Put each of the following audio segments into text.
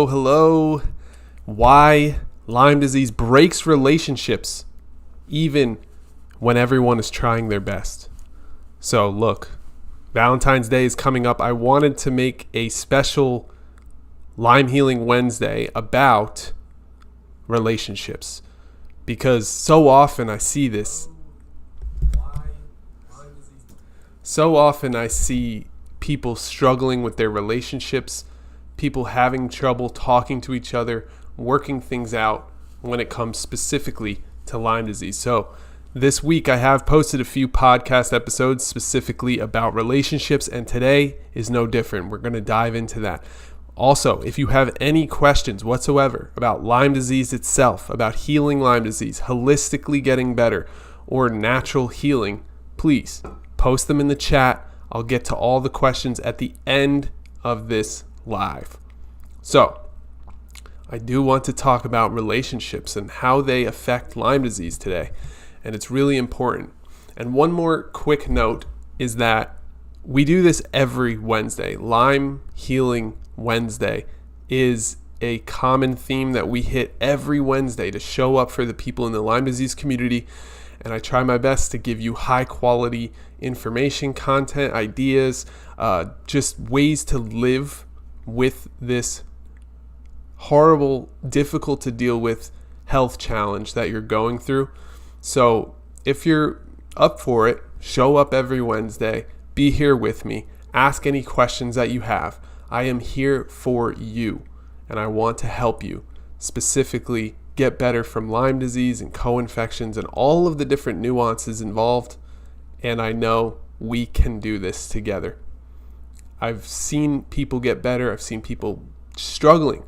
Oh, hello. Why Lyme disease breaks relationships even when everyone is trying their best. So, look, Valentine's Day is coming up. I wanted to make a special Lyme Healing Wednesday about relationships because so often I see this. So often I see people struggling with their relationships, people having trouble talking to each other, working things out when it comes specifically to Lyme disease. So this week I have posted a few podcast episodes specifically about relationships, and today is no different. We're going to dive into that. Also, if you have any questions whatsoever about Lyme disease itself, about healing Lyme disease, holistically getting better, or natural healing, please post them in the chat. I'll get to all the questions at the end of this live. So, I do want to talk about relationships and how they affect Lyme disease today, and it's really important. And one more quick note is that we do this every Wednesday. Lyme Healing Wednesday is a common theme that we hit every Wednesday to show up for the people in the Lyme disease community, and I try my best to give you high quality information, content, ideas, just ways to live with this horrible, difficult to deal with health challenge that you're going through. So if you're up for it, show up every Wednesday, be here with me, ask any questions that you have. I am here for you, and I want to help you specifically get better from Lyme disease and co-infections and all of the different nuances involved. And I know we can do this together. I've seen people get better. I've seen people struggling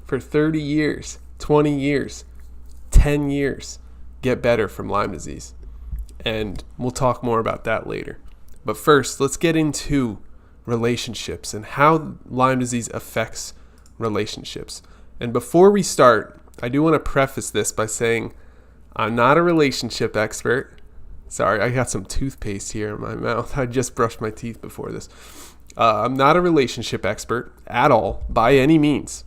for 30 years, 20 years, 10 years get better from Lyme disease. And we'll talk more about that later. But first, let's get into relationships and how Lyme disease affects relationships. And before we start, I do want to preface this by saying I'm not a relationship expert. Sorry, I got some toothpaste here in my mouth. I just brushed my teeth before this. I'm not a relationship expert at all, by any means,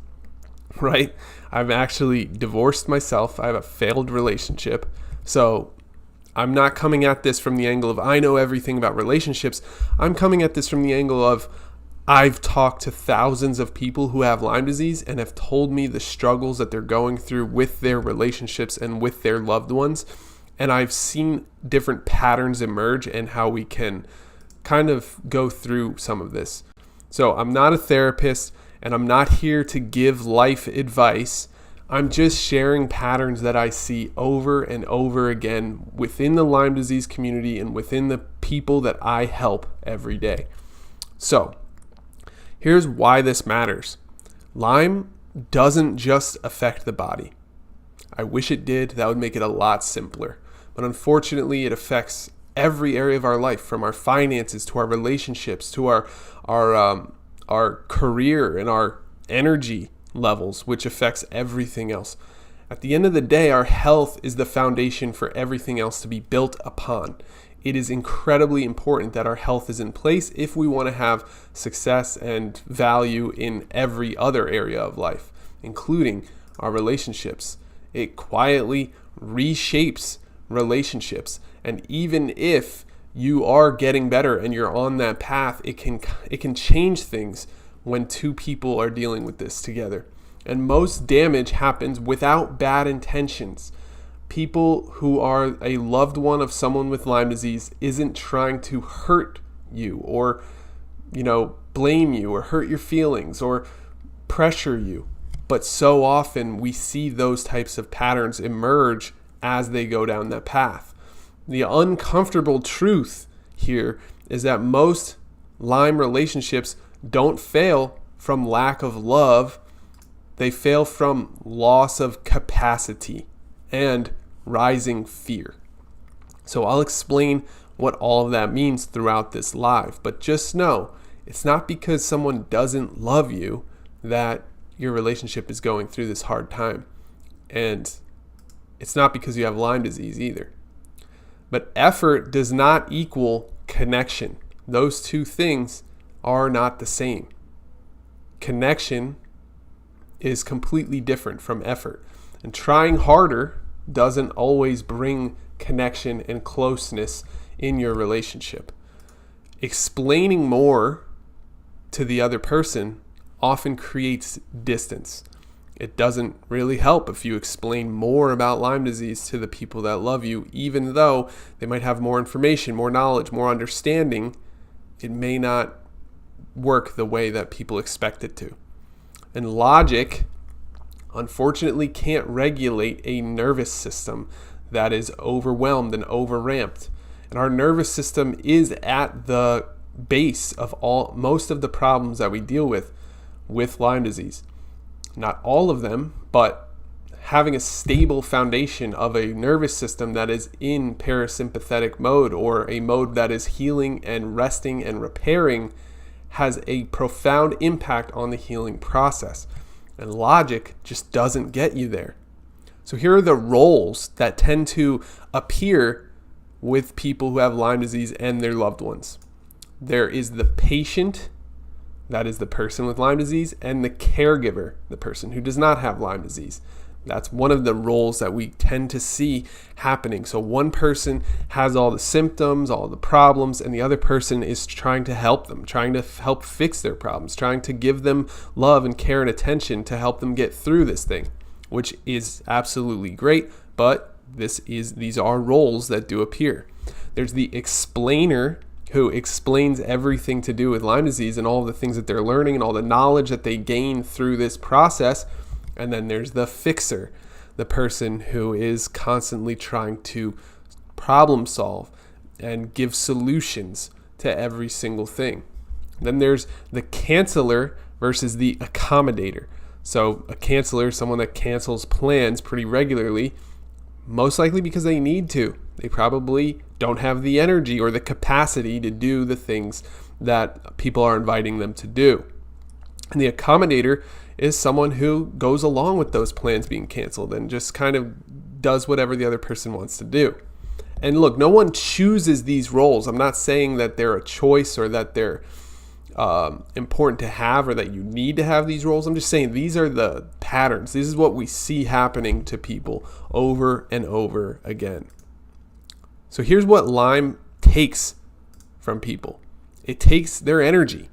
right? I've actually divorced myself. I have a failed relationship. So I'm not coming at this from the angle of I know everything about relationships. I'm coming at this from the angle of I've talked to thousands of people who have Lyme disease and have told me the struggles that they're going through with their relationships and with their loved ones. And I've seen different patterns emerge and how we can kind of go through some of this. So I'm not a therapist and I'm not here to give life advice. I'm just sharing patterns that I see over and over again within the Lyme disease community and within the people that I help every day. So here's why this matters. Lyme doesn't just affect the body. I wish it did. That would make it a lot simpler. But unfortunately, it affects every area of our life, from our finances to our relationships to our career and our energy levels, which affects everything else. At the end of the day, our health is the foundation for everything else to be built upon. It is incredibly important that our health is in place if we want to have success and value in every other area of life, including our relationships. It quietly reshapes relationships, and even if you are getting better and you're on that path, it can change things when two people are dealing with this together. And most damage happens without bad intentions. People who are a loved one of someone with Lyme disease isn't trying to hurt you or blame you or hurt your feelings or pressure you. But so often we see those types of patterns emerge as they go down that path. The uncomfortable truth here is that most Lyme relationships don't fail from lack of love. They fail from loss of capacity and rising fear. So I'll explain what all of that means throughout this live. But just know, it's not because someone doesn't love you that your relationship is going through this hard time. And it's not because you have Lyme disease either. But effort does not equal connection. Those two things are not the same. Connection is completely different from effort. And trying harder doesn't always bring connection and closeness in your relationship. Explaining more to the other person often creates distance. It doesn't really help if you explain more about Lyme disease to the people that love you, even though they might have more information, more knowledge, more understanding. It may not work the way that people expect it to. And logic, unfortunately, can't regulate a nervous system that is overwhelmed and overramped. And our nervous system is at the base of most of the problems that we deal with Lyme disease. Not all of them, but having a stable foundation of a nervous system that is in parasympathetic mode, or a mode that is healing and resting and repairing, has a profound impact on the healing process. And logic just doesn't get you there. So here are the roles that tend to appear with people who have Lyme disease and their loved ones. There is the patient, that is the person with Lyme disease, and the caregiver, the person who does not have Lyme disease. That's one of the roles that we tend to see happening. So one person has all the symptoms, all the problems, and the other person is trying to help them, trying to help fix their problems, trying to give them love and care and attention to help them get through this thing, which is absolutely great, but these are roles that do appear. There's the explainer, who explains everything to do with Lyme disease and all the things that they're learning and all the knowledge that they gain through this process. And then there's the fixer, the person who is constantly trying to problem solve and give solutions to every single thing. Then there's the canceller versus the accommodator. So a canceller is someone that cancels plans pretty regularly, most likely because they need to. They probably don't have the energy or the capacity to do the things that people are inviting them to do. And the accommodator is someone who goes along with those plans being canceled and just kind of does whatever the other person wants to do. And look, no one chooses these roles. I'm not saying that they're a choice or that they're important to have or that you need to have these roles. I'm just saying these are the patterns. This is what we see happening to people over and over again. So here's what Lyme takes from people. It takes their energy.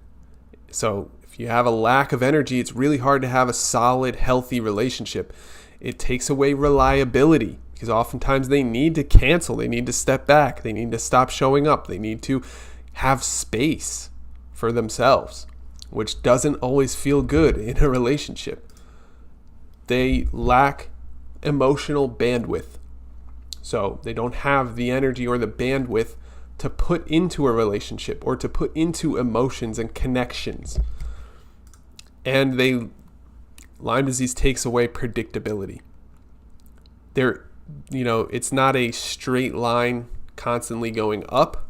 So if you have a lack of energy, it's really hard to have a solid, healthy relationship. It takes away reliability because oftentimes they need to cancel. They need to step back. They need to stop showing up. They need to have space for themselves, which doesn't always feel good in a relationship. They lack emotional bandwidth. So they don't have the energy or the bandwidth to put into a relationship or to put into emotions and connections. And Lyme disease takes away predictability. It's not a straight line constantly going up.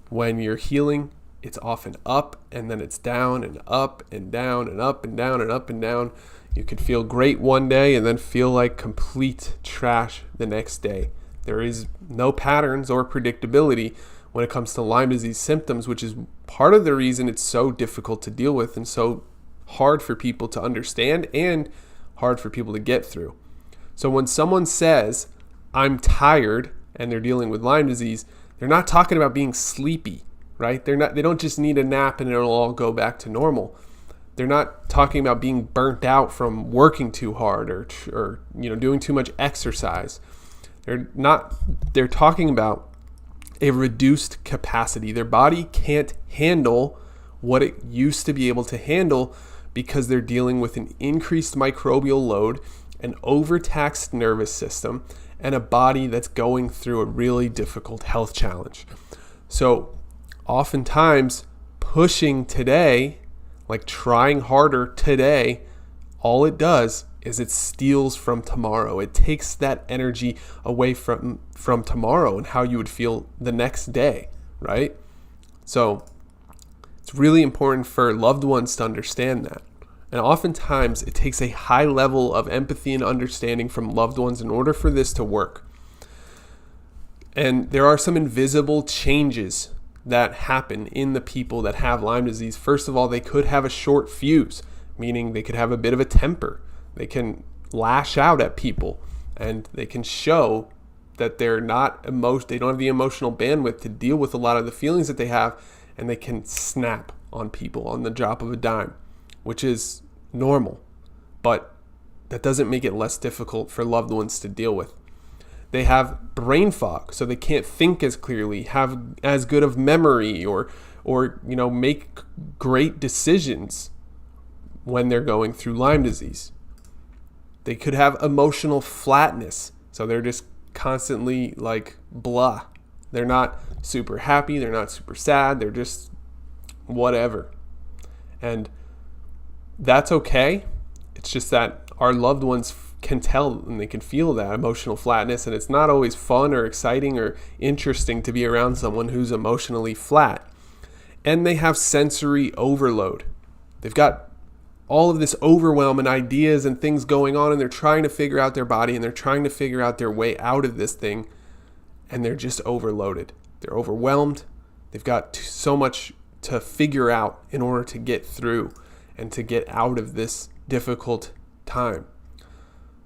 When you're healing, it's often up and then it's down and up and down and up and down and up and down. You could feel great one day and then feel like complete trash the next day. There is no patterns or predictability when it comes to Lyme disease symptoms, which is part of the reason it's so difficult to deal with and so hard for people to understand and hard for people to get through. So when someone says, I'm tired, and they're dealing with Lyme disease, they're not talking about being sleepy, right? They don't just need a nap and it'll all go back to normal. They're not talking about being burnt out from working too hard or doing too much exercise. They're talking about a reduced capacity. Their body can't handle what it used to be able to handle because they're dealing with an increased microbial load, an overtaxed nervous system, and a body that's going through a really difficult health challenge. So oftentimes pushing today, like trying harder today, all it does is it steals from tomorrow. It takes that energy away from tomorrow and how you would feel the next day, right? So it's really important for loved ones to understand that. And oftentimes it takes a high level of empathy and understanding from loved ones in order for this to work. And there are some invisible changes that happen in the people that have Lyme disease. First of all, they could have a short fuse. meaning they could have a bit of a temper. They can lash out at people, and they can show that they don't have the emotional bandwidth to deal with a lot of the feelings that they have, and they can snap on people on the drop of a dime, which is normal, but that doesn't make it less difficult for loved ones to deal with. They have brain fog, so they can't think as clearly, have as good of memory, or make great decisions when they're going through Lyme disease. They could have emotional flatness, so they're just constantly like blah. They're not super happy, they're not super sad, they're just whatever. And that's okay. It's just that our loved ones can tell and they can feel that emotional flatness, and it's not always fun or exciting or interesting to be around someone who's emotionally flat. And they have sensory overload. They've got all of this overwhelm and ideas and things going on, and they're trying to figure out their body, and they're trying to figure out their way out of this thing, and they're just overloaded. They're overwhelmed. They've got so much to figure out in order to get through and to get out of this difficult time.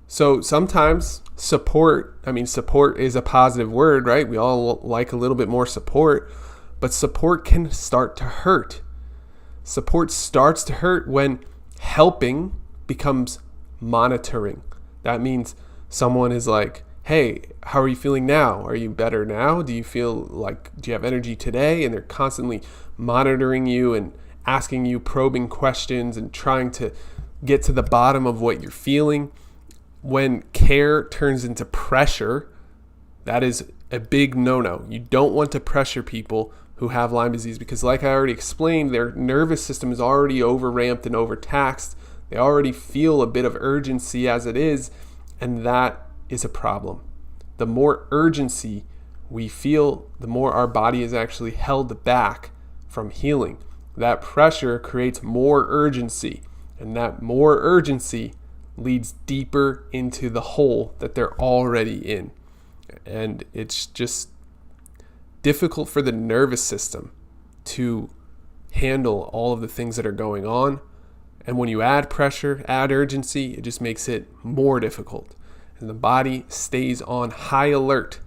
So sometimes support is a positive word, right? We all like a little bit more support, but support can start to hurt. Support starts to hurt when helping becomes monitoring. That means someone is like, hey, how are you feeling now? Are you better now? Do you have energy today? And they're constantly monitoring you and asking you probing questions and trying to get to the bottom of what you're feeling. When care turns into pressure, that is a big no-no. You don't want to pressure people who have Lyme disease because, like I already explained, their nervous system is already overramped and overtaxed. They already feel a bit of urgency as it is, and that is a problem. The more urgency we feel, the more our body is actually held back from healing. That pressure creates more urgency, and that more urgency leads deeper into the hole that they're already in. And it's just difficult for the nervous system to handle all of the things that are going on. And when you add pressure, add urgency, it just makes it more difficult. And the body stays on high alert.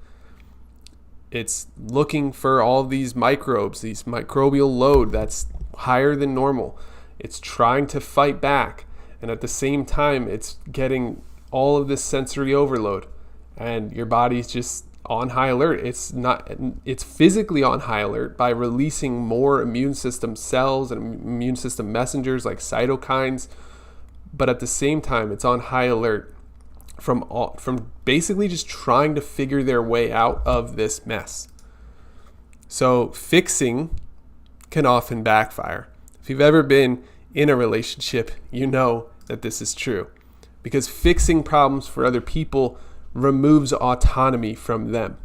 It's looking for all these microbes, these microbial load that's higher than normal. It's trying to fight back. And at the same time, it's getting all of this sensory overload, and your body's just on high alert. It's physically on high alert by releasing more immune system cells and immune system messengers like cytokines. But at the same time, it's on high alert from basically just trying to figure their way out of this mess. So fixing can often backfire. If you've ever been in a relationship, you know that this is true, because fixing problems for other people removes autonomy from them.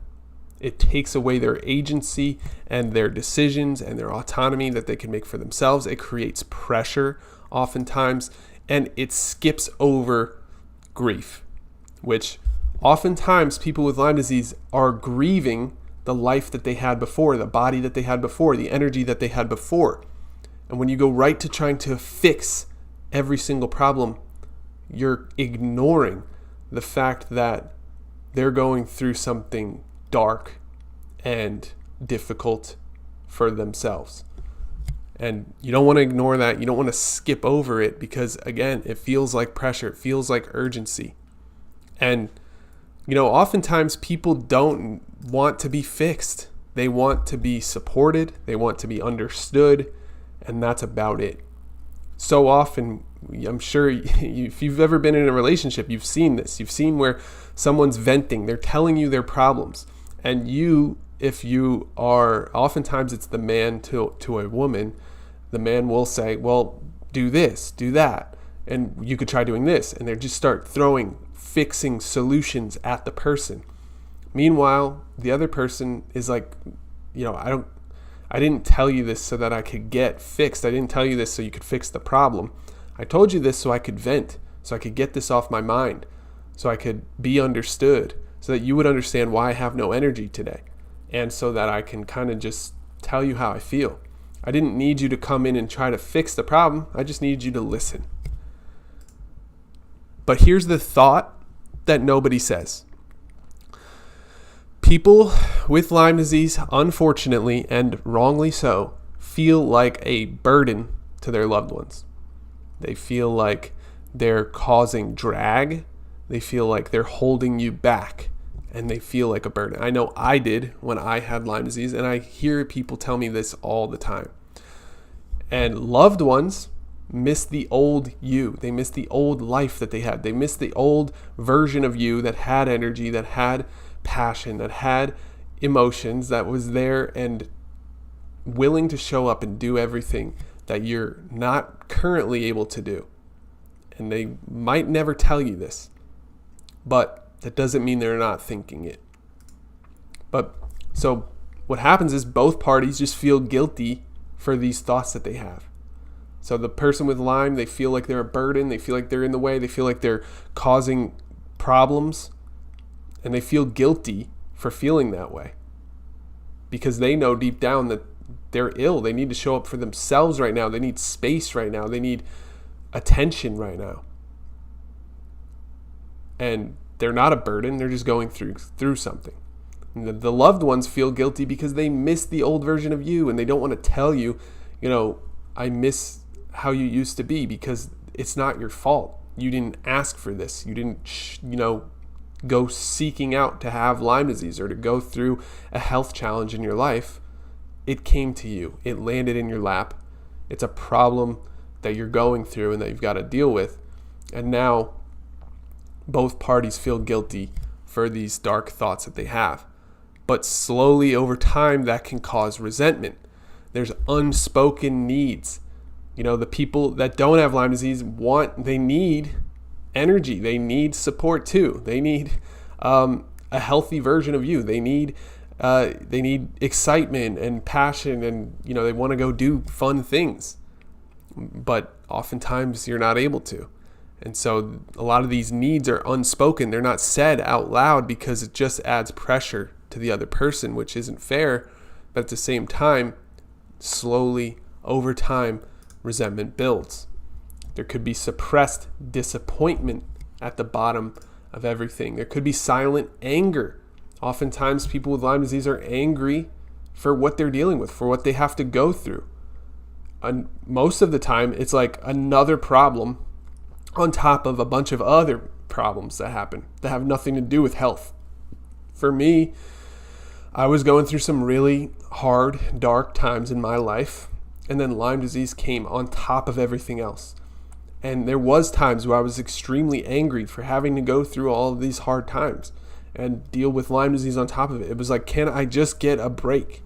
It takes away their agency and their decisions and their autonomy that they can make for themselves. It creates pressure oftentimes, and it skips over grief, which oftentimes people with Lyme disease are grieving the life that they had before, the body that they had before, the energy that they had before. And when you go right to trying to fix every single problem, you're ignoring the fact that they're going through something dark and difficult for themselves. And you don't want to ignore that. You don't want to skip over it because, again, it feels like pressure. It feels like urgency. And, oftentimes people don't want to be fixed. They want to be supported. They want to be understood. And that's about it. So often, I'm sure if you've ever been in a relationship, you've seen this. You've seen where someone's venting. They're telling you their problems. And if you are, oftentimes it's the man to a woman, the man will say, well, do this, do that. And you could try doing this. And they just start fixing solutions at the person. Meanwhile, the other person is like, I didn't tell you this so that I could get fixed. I didn't tell you this so you could fix the problem. I told you this so I could vent, so I could get this off my mind, so I could be understood, so that you would understand why I have no energy today, and so that I can kind of just tell you how I feel. I didn't need you to come in and try to fix the problem. I just needed you to listen. But here's the thought that nobody says. People with Lyme disease, unfortunately, and wrongly so, feel like a burden to their loved ones. They feel like they're causing drag. They feel like they're holding you back, and they feel like a burden. I know I did when I had Lyme disease, and I hear people tell me this all the time. And loved ones miss the old you. They miss the old life that they had. They miss the old version of you that had energy, that had passion, that had emotions, that was there and willing to show up and do everything that you're not currently able to do. And they might never tell you this, but that doesn't mean they're not thinking it. But so what happens is both parties just feel guilty for these thoughts that they have. So the person with Lyme, they feel like they're a burden, they feel like they're in the way, they feel like they're causing problems, and they feel guilty for feeling that way because they know deep down that they're ill. They need to show up for themselves right now. They need space right now. They need attention right now. And they're not a burden. They're just going through something. And the loved ones feel guilty because they miss the old version of you, and they don't want to tell you, I miss how you used to be, because it's not your fault. You didn't ask for this. You didn't, go seeking out to have Lyme disease or to go through a health challenge in your life. It came to you. It landed in your lap. It's a problem that you're going through and that you've got to deal with. And now both parties feel guilty for these dark thoughts that they have. But slowly over time, that can cause resentment. There's unspoken needs. The people that don't have Lyme disease they need energy. They need support too. They need a healthy version of you. They need excitement and passion, and they want to go do fun things. But oftentimes you're not able to. And so a lot of these needs are unspoken. They're not said out loud because it just adds pressure to the other person, which isn't fair. But at the same time, slowly over time, resentment builds. There could be suppressed disappointment at the bottom of everything. There could be silent anger. Oftentimes people with Lyme disease are angry for what they're dealing with, for what they have to go through. And most of the time, it's like another problem on top of a bunch of other problems that happen that have nothing to do with health. For me, I was going through some really hard, dark times in my life, and then Lyme disease came on top of everything else. And there was times where I was extremely angry for having to go through all of these hard times and deal with Lyme disease on top of it. It was like, can I just get a break?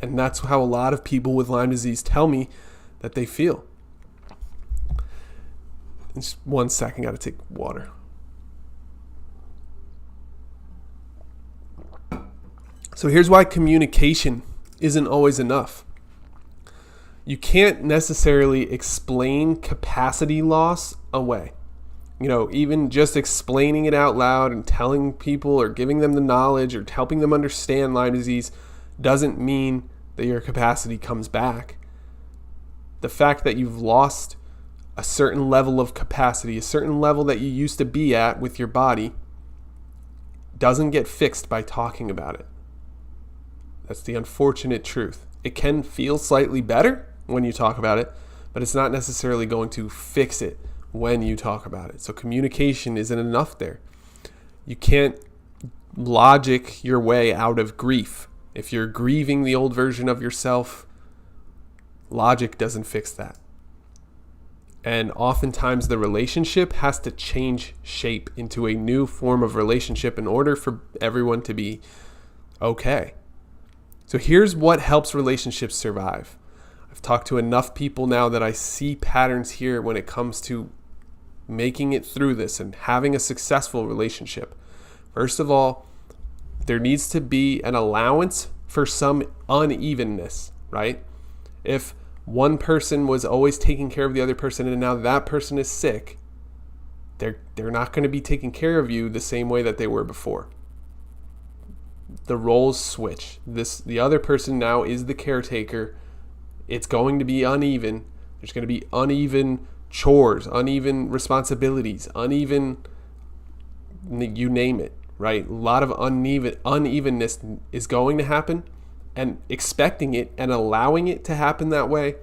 And that's how a lot of people with Lyme disease tell me that they feel. Just 1 second, gotta take water. So here's why communication isn't always enough. You can't necessarily explain capacity loss away. Even just explaining it out loud and telling people or giving them the knowledge or helping them understand Lyme disease doesn't mean that your capacity comes back. The fact that you've lost a certain level of capacity, a certain level that you used to be at with your body, doesn't get fixed by talking about it. That's the unfortunate truth. It can feel slightly better when you talk about it, but it's not necessarily going to fix it when you talk about it. So communication isn't enough there. You can't logic your way out of grief. If you're grieving the old version of yourself, logic doesn't fix that. And oftentimes the relationship has to change shape into a new form of relationship in order for everyone to be okay. So here's what helps relationships survive. I've talked to enough people now that I see patterns here when it comes to making it through this and having a successful relationship. First of all, there needs to be an allowance for some unevenness, right? If one person was always taking care of the other person and now that person is sick, they're not going to be taking care of you the same way that they were before. The roles switch. The other person now is the caretaker. It's going to be uneven. There's going to be uneven chores, uneven responsibilities, uneven, you name it, right? A lot of unevenness is going to happen, and expecting it and allowing it to happen that way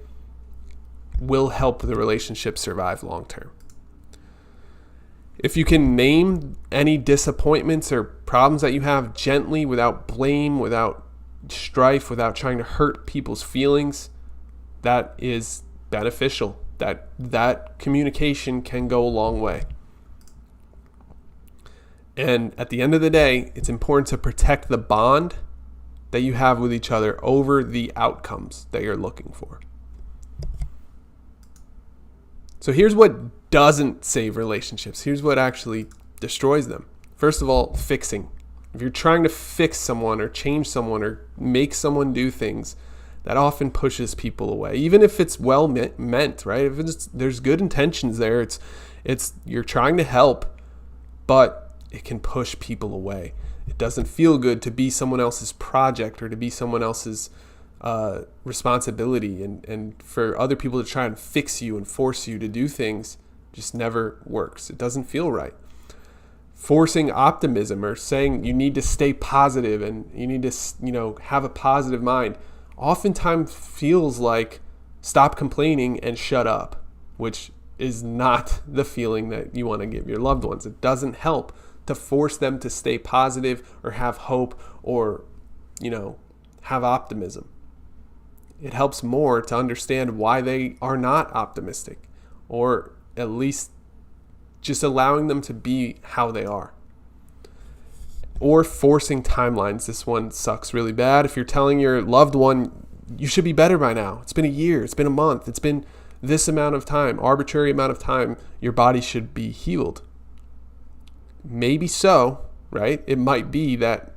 will help the relationship survive long term. If you can name any disappointments or problems that you have gently, without blame, without strife, without trying to hurt people's feelings, that is beneficial. That communication can go a long way. And at the end of the day, it's important to protect the bond that you have with each other over the outcomes that you're looking for. So here's what doesn't save relationships. Here's what actually destroys them. First of all, fixing. If you're trying to fix someone or change someone or make someone do things, that often pushes people away, even if it's well meant, right? If there's good intentions there, it's you're trying to help, but it can push people away. It doesn't feel good to be someone else's project or to be someone else's responsibility, and for other people to try and fix you and force you to do things just never works. It doesn't feel right. Forcing optimism or saying you need to stay positive and you need to, have a positive mind oftentimes feels like stop complaining and shut up, which is not the feeling that you want to give your loved ones. It doesn't help to force them to stay positive or have hope or, have optimism. It helps more to understand why they are not optimistic, or at least just allowing them to be how they are. Or forcing timelines. This one sucks really bad. If you're telling your loved one, you should be better by now. It's been a year. It's been a month. It's been this amount of time, arbitrary amount of time, your body should be healed. Maybe so, right? It might be that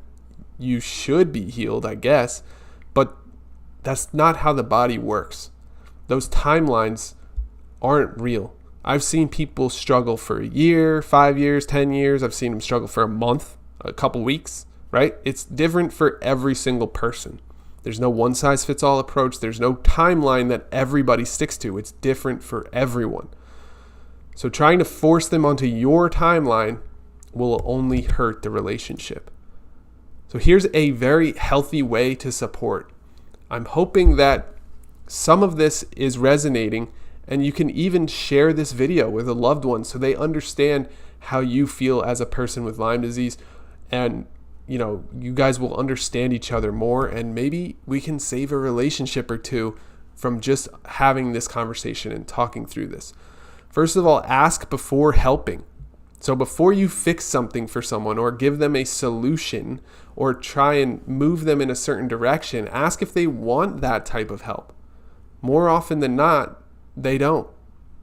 you should be healed, I guess, but that's not how the body works. Those timelines aren't real. I've seen people struggle for a year, 5 years, 10 years. I've seen them struggle for a month, a couple weeks, right? It's different for every single person. There's no one size fits all approach. There's no timeline that everybody sticks to. It's different for everyone. So trying to force them onto your timeline will only hurt the relationship. So here's a very healthy way to support. I'm hoping that some of this is resonating, and you can even share this video with a loved one so they understand how you feel as a person with Lyme disease, and you guys will understand each other more, and maybe we can save a relationship or two from just having this conversation and talking through this. First of all, ask before helping. So before you fix something for someone or give them a solution or try and move them in a certain direction, ask if they want that type of help. More often than not, they don't.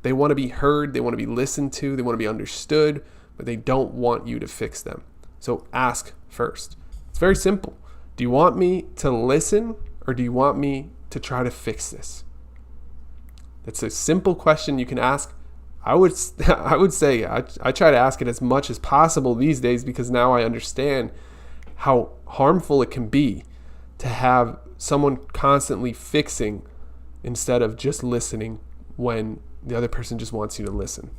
They want to be heard, they want to be listened to, they want to be understood, but they don't want you to fix them. So ask first. It's very simple. Do you want me to listen, or do you want me to try to fix this? That's a simple question you can ask. I would say I try to ask it as much as possible these days, because now I understand how harmful it can be to have someone constantly fixing instead of just listening when the other person just wants you to listen.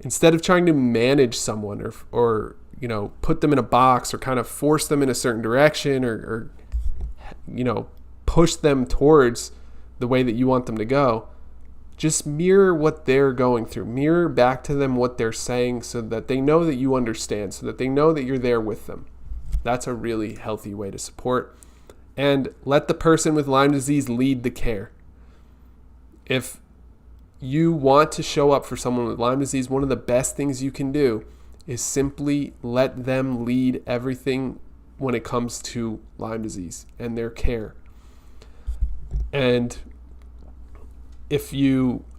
Instead of trying to manage someone or put them in a box or kind of force them in a certain direction or push them towards the way that you want them to go, just mirror what they're going through. Mirror back to them what they're saying so that they know that you understand, so that they know that you're there with them. That's a really healthy way to support. And let the person with Lyme disease lead the care. If you want to show up for someone with Lyme disease, one of the best things you can do is simply let them lead everything when it comes to Lyme disease and their care. And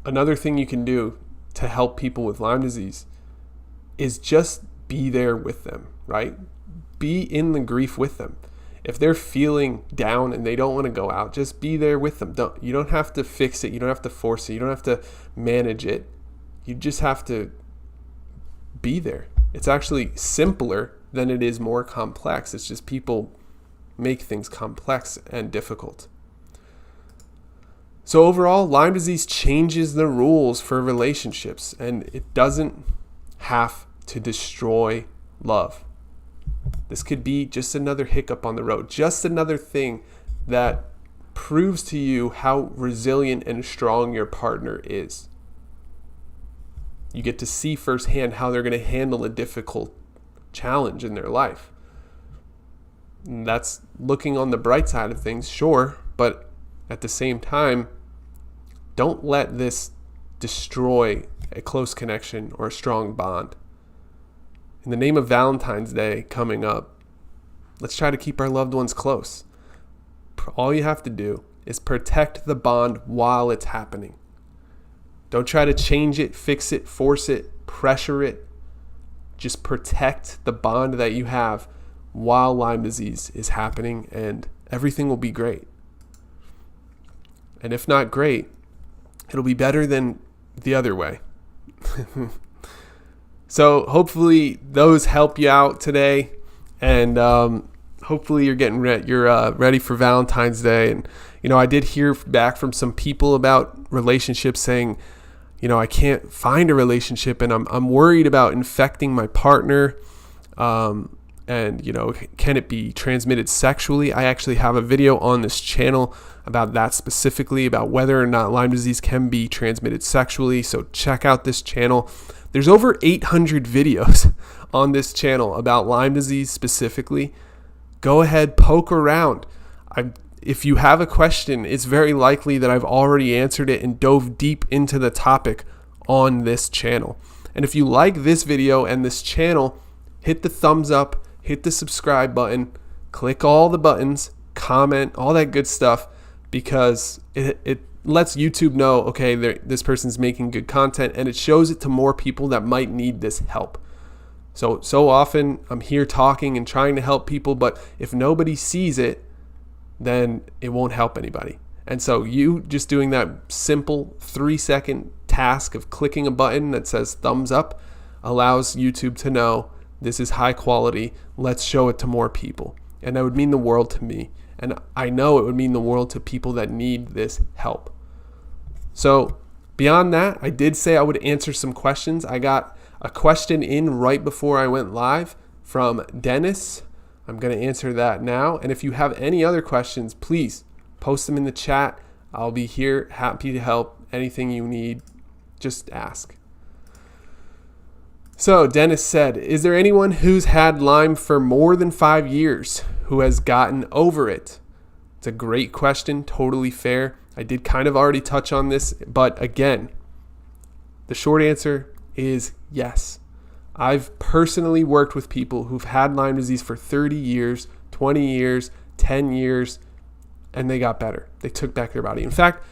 another thing you can do to help people with Lyme disease is just be there with them, right? Be in the grief with them. If they're feeling down and they don't want to go out, just be there with them. You don't have to fix it. You don't have to force it. You don't have to manage it. You just have to be there. It's actually simpler than it is more complex. It's just people make things complex and difficult. So overall, Lyme disease changes the rules for relationships, and it doesn't have to destroy love. This could be just another hiccup on the road, just another thing that proves to you how resilient and strong your partner is. You get to see firsthand how they're going to handle a difficult challenge in their life. And that's looking on the bright side of things, sure, but at the same time, don't let this destroy a close connection or a strong bond. In the name of Valentine's Day coming up, let's try to keep our loved ones close. All you have to do is protect the bond while it's happening. Don't try to change it, fix it, force it, pressure it. Just protect the bond that you have while Lyme disease is happening, and everything will be great. And if not great, it'll be better than the other way. So hopefully those help you out today, and hopefully you're getting ready for Valentine's Day. And I did hear back from some people about relationships saying, I can't find a relationship, and I'm worried about infecting my partner. And can it be transmitted sexually? I actually have a video on this channel about that specifically, about whether or not Lyme disease can be transmitted sexually. So check out this channel. There's over 800 videos on this channel about Lyme disease specifically. Go ahead, poke around. If you have a question, it's very likely that I've already answered it and dove deep into the topic on this channel. And if you like this video and this channel, hit the thumbs up, hit the subscribe button, click all the buttons, comment, all that good stuff, because it lets YouTube know, okay, this person's making good content, and it shows it to more people that might need this help. So often I'm here talking and trying to help people, but if nobody sees it, then it won't help anybody. And so you just doing that simple 3-second task of clicking a button that says thumbs up allows YouTube to know this is high quality. Let's show it to more people. And that would mean the world to me. And I know it would mean the world to people that need this help. So beyond that, I did say I would answer some questions. I got a question in right before I went live from Dennis. I'm going to answer that now. And if you have any other questions, please post them in the chat. I'll be here, happy to help. Anything you need, just ask. So Dennis said, is there anyone who's had Lyme for more than 5 years who has gotten over it? It's a great question, totally fair. I did kind of already touch on this, but again, the short answer is yes. I've personally worked with people who've had Lyme disease for 30 years, 20 years, 10 years, and they got better. They took back their body. In fact,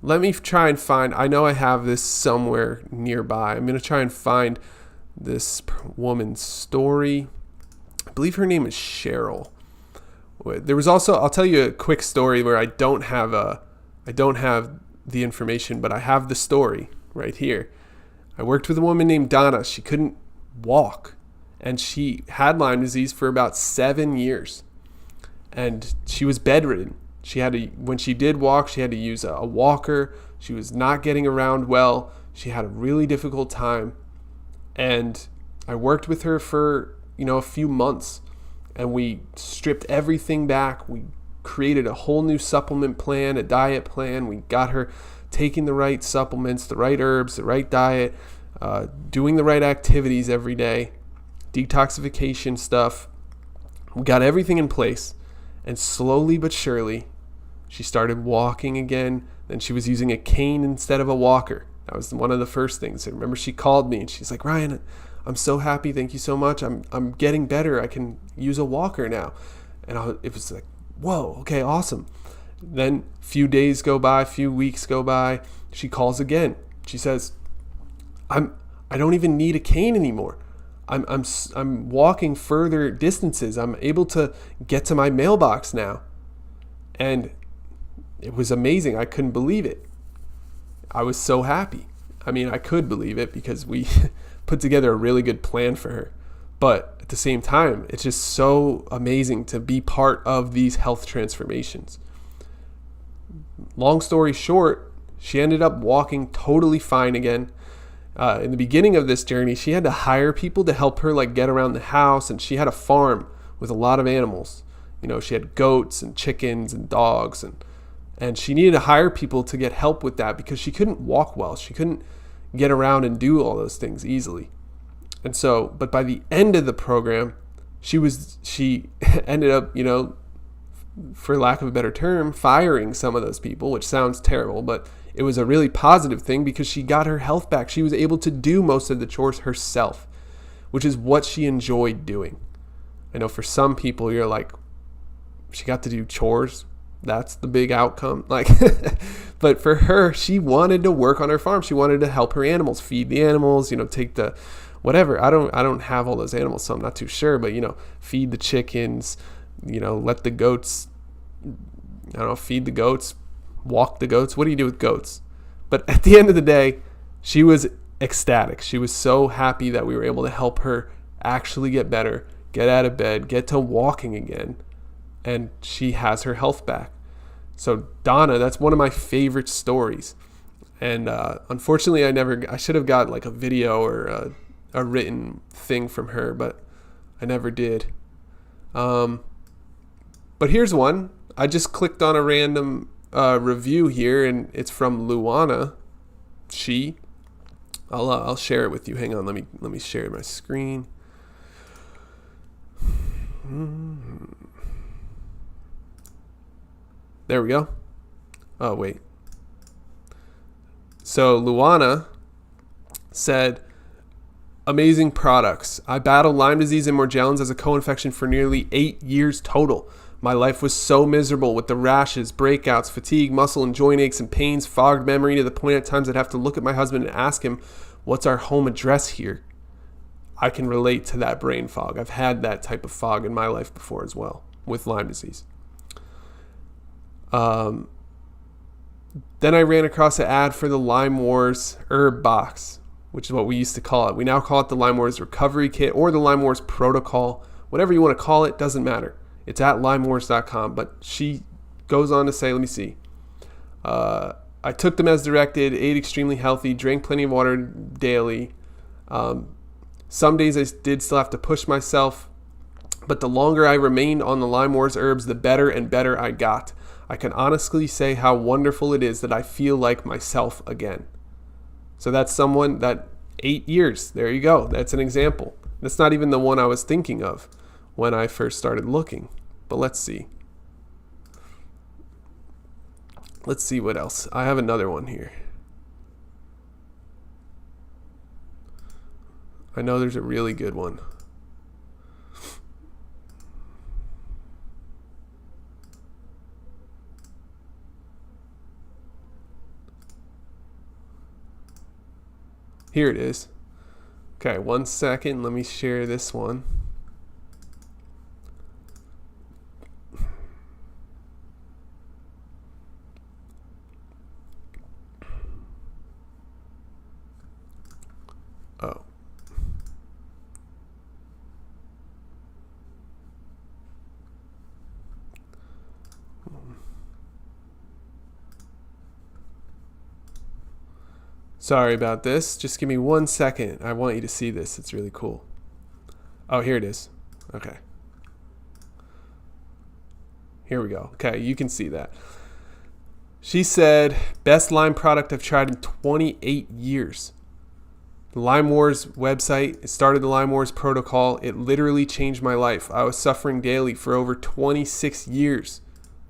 let me try and find, I know I have this somewhere nearby. I'm going to try and find this woman's story. I believe her name is Cheryl. There was also, I'll tell you a quick story where I don't have the information, but I have the story right here. I worked with a woman named Donna. She couldn't walk, and she had Lyme disease for about 7 years, and she was bedridden. When she did walk, she had to use a walker. She was not getting around well. She had a really difficult time, and I worked with her for a few months, and we stripped everything back. We created a whole new supplement plan, a diet plan. We got her taking the right supplements, the right herbs, the right diet, doing the right activities every day, detoxification stuff. We got everything in place, and slowly but surely, she started walking again. Then she was using a cane instead of a walker. That was one of the first things. I remember she called me and she's like, Ryan, I'm so happy. Thank you so much. I'm getting better. I can use a walker now. And it was like, whoa, okay, awesome. Then a few days go by, a few weeks go by. She calls again. She says, I don't even need a cane anymore. I'm walking further distances. I'm able to get to my mailbox now. And it was amazing. I couldn't believe it. I was so happy. I mean, I could believe it because we put together a really good plan for her. But at the same time, it's just so amazing to be part of these health transformations. Long story short, she ended up walking totally fine again. In the beginning of this journey, she had to hire people to help her like get around the house, and she had a farm with a lot of animals. She had goats and chickens and dogs, and she needed to hire people to get help with that because she couldn't walk well. She couldn't get around and do all those things easily. And so, but by the end of the program, she ended up, for lack of a better term, firing some of those people, which sounds terrible, but it was a really positive thing because she got her health back. She was able to do most of the chores herself, which is what she enjoyed doing. I know for some people, you're like, she got to do chores. That's the big outcome. But for her, she wanted to work on her farm. She wanted to help her animals, feed the animals, take the whatever. I don't have all those animals, so I'm not too sure, but feed the chickens, let the goats, feed the goats, walk the goats. What do you do with goats? But at the end of the day, she was ecstatic. She was so happy that we were able to help her actually get better, get out of bed, get to walking again. And she has her health back. So Donna, that's one of my favorite stories. And unfortunately, I should have got like a video or a written thing from her, but I never did. But here's one. I just clicked on a random review here, and it's from Luana. I'll share it with you. Hang on, let me share my screen. There we go. Oh, wait. So Luana said, amazing products. I battled Lyme disease and Morgellons as a co-infection for nearly 8 years total. My life was so miserable with the rashes, breakouts, fatigue, muscle and joint aches and pains, fogged memory to the point at times I'd have to look at my husband and ask him, what's our home address here? I can relate to that brain fog. I've had that type of fog in my life before as well with Lyme disease. Then I ran across an ad for the Lyme Wars herb box, which is what we used to call it. We now call it the Lyme Wars recovery kit or the Lyme Wars protocol. Whatever you want to call it, doesn't matter. It's at lymewars.com. But she goes on to say, let me see. I took them as directed, ate extremely healthy, drank plenty of water daily. Some days I did still have to push myself, but the longer I remained on the Lyme Wars herbs, the better and better I got. I can honestly say how wonderful it is that I feel like myself again. So that's someone that 8 years. There you go. That's an example. That's not even the one I was thinking of when I first started looking. But let's see. Let's see what else. I have another one here. I know there's a really good one. Here it is. Okay, 1 second. Let me share this one. Oh. Sorry about this. Just give me 1 second. I want you to see this. It's really cool. Oh, here it is. Okay. Here we go. Okay, you can see that. She said, best Lyme product I've tried in 28 years. The Lyme Wars website, it started the Lyme Wars protocol. It literally changed my life. I was suffering daily for over 26 years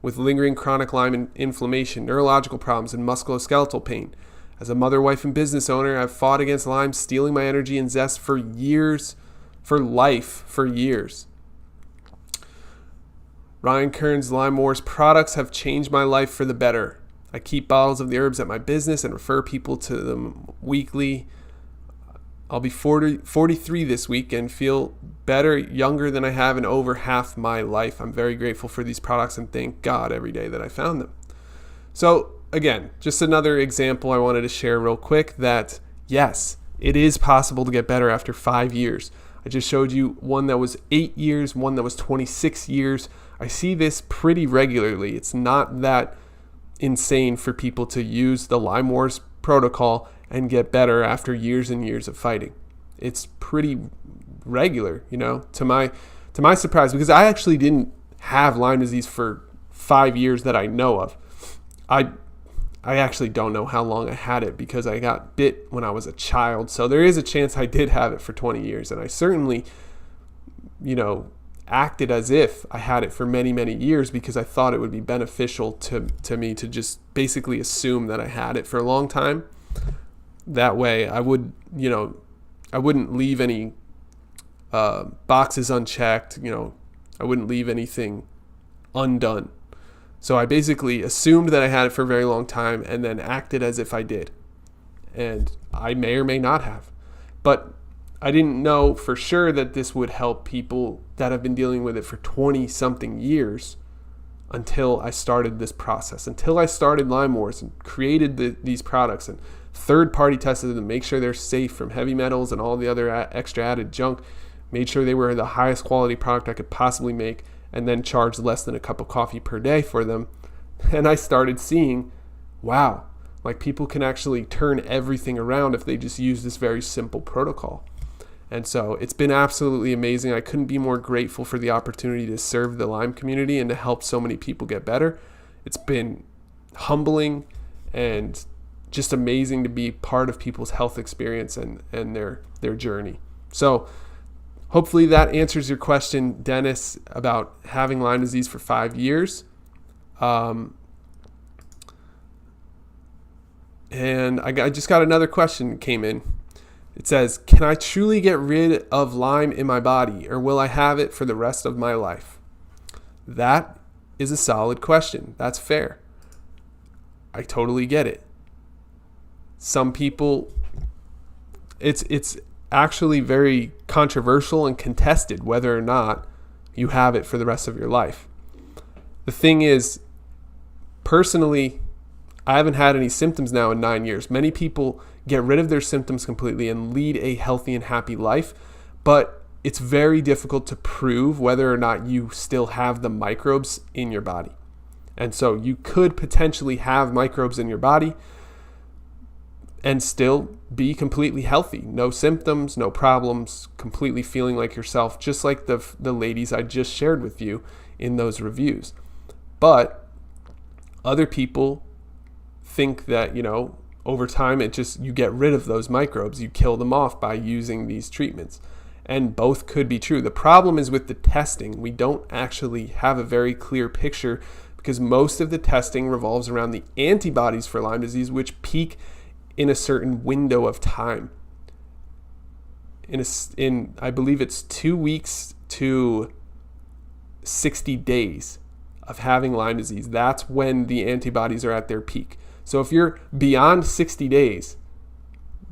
with lingering chronic Lyme inflammation, neurological problems, and musculoskeletal pain. As a mother, wife, and business owner, I've fought against Lyme, stealing my energy and zest for years, for years. Ryan Kern's Lyme Wars products have changed my life for the better. I keep bottles of the herbs at my business and refer people to them weekly. I'll be 43 this week and feel better, younger than I have in over half my life. I'm very grateful for these products and thank God every day that I found them. So, again, just another example I wanted to share real quick that, yes, it is possible to get better after 5 years. I just showed you one that was 8 years, one that was 26 years. I see this pretty regularly. It's not that insane for people to use the Lyme Wars protocol and get better after years and years of fighting. It's pretty regular, to my surprise, because I actually didn't have Lyme disease for 5 years that I know of. I actually don't know how long I had it because I got bit when I was a child. So there is a chance I did have it for 20 years. And I certainly, acted as if I had it for many, many years because I thought it would be beneficial to me to just basically assume that I had it for a long time. That way I would, I wouldn't leave any boxes unchecked. I wouldn't leave anything undone. So I basically assumed that I had it for a very long time and then acted as if I did. And I may or may not have. But I didn't know for sure that this would help people that have been dealing with it for 20-something years until I started this process, until I started Lyme Wars and created these products and third-party tested them to make sure they're safe from heavy metals and all the other extra added junk, made sure they were the highest quality product I could possibly make, and then charged less than a cup of coffee per day for them. And I started seeing, wow, like people can actually turn everything around if they just use this very simple protocol. And so it's been absolutely amazing. I couldn't be more grateful for the opportunity to serve the Lyme community and to help so many people get better. It's been humbling and just amazing to be part of people's health experience and their journey. So hopefully that answers your question, Dennis, about having Lyme disease for 5 years. And I just got another question that came in. It says, can I truly get rid of Lyme in my body, or will I have it for the rest of my life? That is a solid question. That's fair. I totally get it. Some people, it's actually very controversial and contested whether or not you have it for the rest of your life. The thing is, personally, I haven't had any symptoms now in 9 years. Many people get rid of their symptoms completely and lead a healthy and happy life, but it's very difficult to prove whether or not you still have the microbes in your body. And so you could potentially have microbes in your body and still be completely healthy. No symptoms, no problems, completely feeling like yourself, just like the ladies I just shared with you in those reviews. But other people think that, over time you get rid of those microbes. You kill them off by using these treatments. And both could be true. The problem is with the testing. We don't actually have a very clear picture because most of the testing revolves around the antibodies for Lyme disease, which peak in a certain window of time. In I believe it's 2 weeks to 60 days of having Lyme disease. That's when the antibodies are at their peak. So if you're beyond 60 days,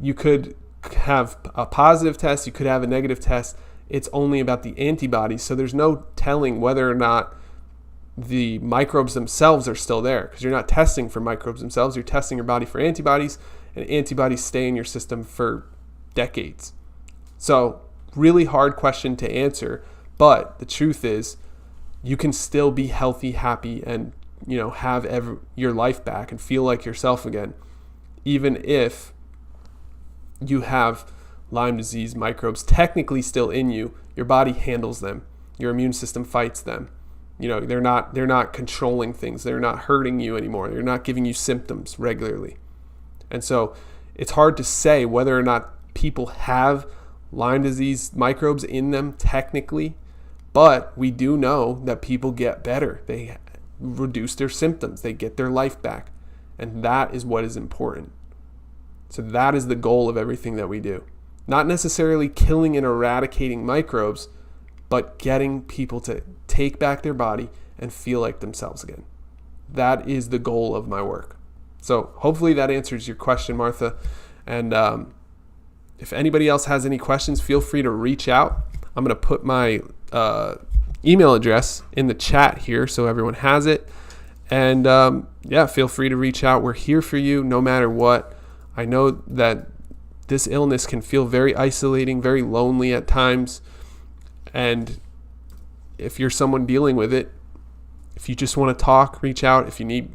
you could have a positive test, you could have a negative test. It's only about the antibodies. So there's no telling whether or not the microbes themselves are still there, because you're not testing for microbes themselves. You're testing your body for antibodies, and antibodies stay in your system for decades. So really hard question to answer, but the truth is you can still be healthy, happy, and have your life back and feel like yourself again, even if you have Lyme disease microbes technically still in you. Your body handles them. Your immune system fights them. They're not controlling things. They're not hurting you anymore. They're not giving you symptoms regularly. And so it's hard to say whether or not people have Lyme disease microbes in them technically, but we do know that people get better. They reduce their symptoms. They get their life back. And that is what is important. So that is the goal of everything that we do. Not necessarily killing and eradicating microbes, but getting people to take back their body and feel like themselves again. That is the goal of my work. So hopefully that answers your question, Martha. And if anybody else has any questions, feel free to reach out. I'm going to put my email address in the chat here so everyone has it. And feel free to reach out. We're here for you no matter what. I know that this illness can feel very isolating, very lonely at times. And if you're someone dealing with it, if you just want to talk, reach out. If you need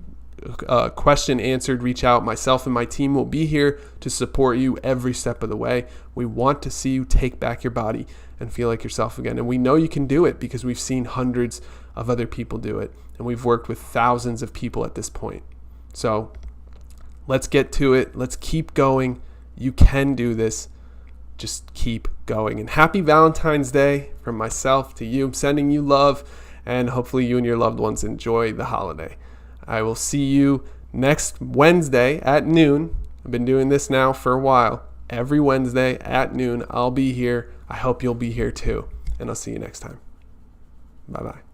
question answered, reach out. Myself and my team will be here to support you every step of the way. We want to see you take back your body and feel like yourself again. And we know you can do it because we've seen hundreds of other people do it. And we've worked with thousands of people at this point. So let's get to it. Let's keep going. You can do this. Just keep going. And happy Valentine's Day from myself to you. I'm sending you love, and hopefully you and your loved ones enjoy the holiday. I will see you next Wednesday at noon. I've been doing this now for a while. Every Wednesday at noon, I'll be here. I hope you'll be here too. And I'll see you next time. Bye-bye.